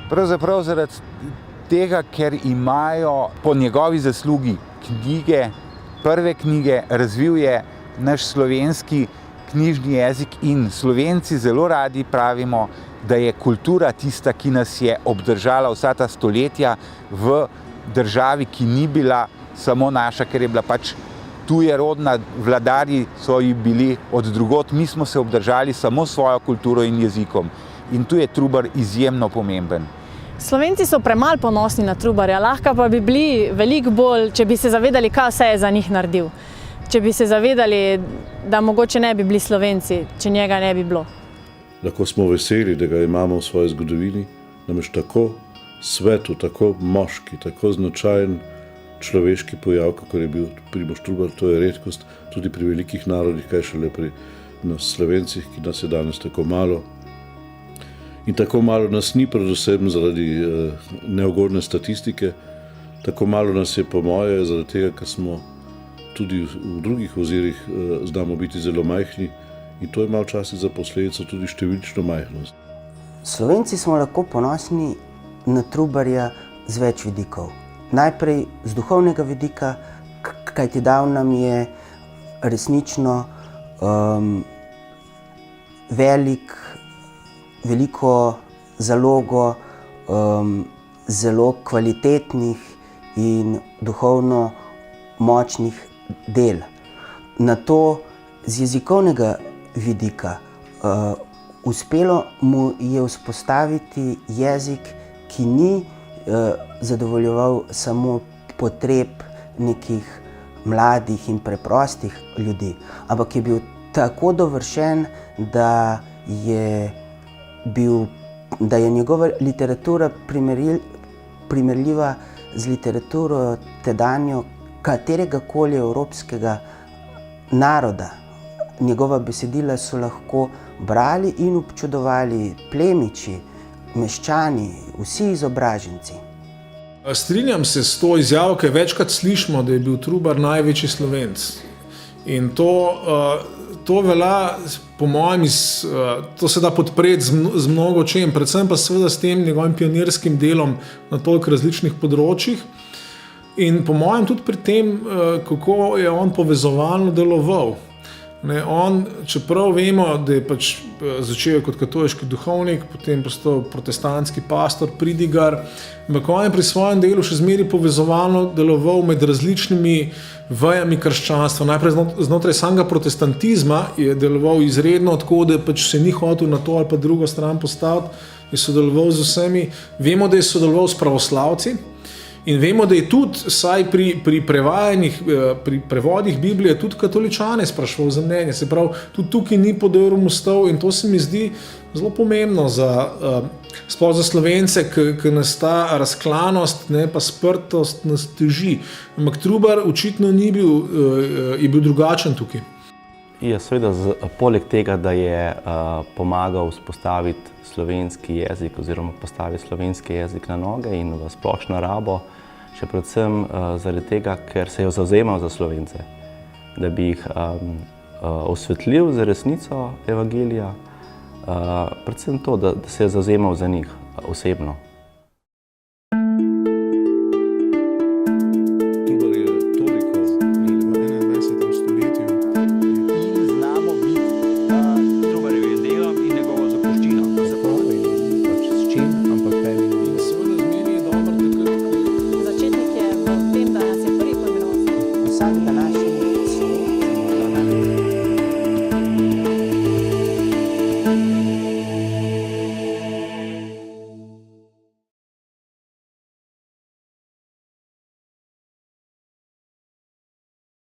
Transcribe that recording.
Pravzaprav zaradi tega, ker imajo po njegovi zaslugi knjige, prve knjige, razvil je naš slovenski knjižni jezik in Slovenci zelo radi pravimo, da je kultura tista, ki nas je obdržala vsa ta stoletja v državi, ki ni bila samo naša, ker je bila pač tujerodna, vladarji so ji bili od drugod, mi smo se obdržali samo svojo kulturo in jezikom. In tu je Trubar izjemno pomemben. Slovenci so premalo ponosni na Trubarja, lahko pa bi bili veliko bolj, če bi se zavedali, kaj vse je za njih naredil. Če bi se zavedali, da mogoče ne bi bili Slovenci, če njega ne bi bilo. Lahko smo veseli, da ga imamo v svoji zgodovini, namreč tako svetu, tako moški, tako značajen človeški pojav, kakor je bil Primož Trubar, to je redkost tudi pri velikih narodih, kaj šele pri nas Slovencih, ki nas je danes tako malo. In tako malo nas ni, predvsem zaradi neugodne statistike, tako malo nas je po moje, zaradi tega, ker smo tudi v drugih ozirih znamo biti zelo majhni in to ima včasih za posledico tudi številčno majhnost. Slovenci smo lahko ponosni na Trubarja z več vidikov. Najprej z duhovnega vidika, kajti dal nam je resnično veliko zalogo zelo kvalitetnih in duhovno močnih del. Na to z jezikovnega vidika uspelo mu je vzpostaviti jezik, ki ni zadovoljeval samo potreb nekih mladih in preprostih ljudi, ampak je bil tako dovršen, da je njegova literatura primerljiva z literaturo tedanjo kateregakoli evropskega naroda. Njegova besedila so lahko brali in občudovali plemiči, meščani, vsi izobraženci. Strinjam se s to izjavo, ker večkrat slišimo, da je bil Trubar največji Slovenc. In to velja, po mojem, to se da podpreti z mnogo čem, predvsem pa seveda s tem njegovim pionirskim delom na toliko različnih področjih. In po mojem tudi pri tem, kako je on povezovalno deloval. On, čeprav vemo, da je pač začel kot katoliški duhovnik, potem postal protestantski pastor, pridigar, ampak on je pri svojem delu še zmeraj povezovalno deloval med različnimi vejami krščanstva. Najprej znotraj samega protestantizma je deloval izredno, tako da pač se ni hotel na to ali pa drugo stran postaviti, je sodeloval z vsemi. Vemo, da je sodeloval s pravoslavci. In vemo, da je tudi, saj pri prevajanjih, pri prevodih Biblije, tudi katoličane spraševal za mnenje. Se pravi, tudi tukaj ni podrl mostov in to se mi zdi zelo pomembno sploh za Slovence, ki nas ta razklanost, pa sprtost nas teži. Ampak Trubar očitno ni bil, je bil drugačen tukaj. Ja, seveda, poleg tega, da je pomagal vzpostaviti slovenski jezik oziroma postaviti slovenski jezik na noge in v splošno rabo, še predvsem zaradi tega, ker se je zavzemal za Slovence, da bi jih osvetlil za resnico evangelija, predvsem to, da se je zavzemal za njih osebno. Vsak današnji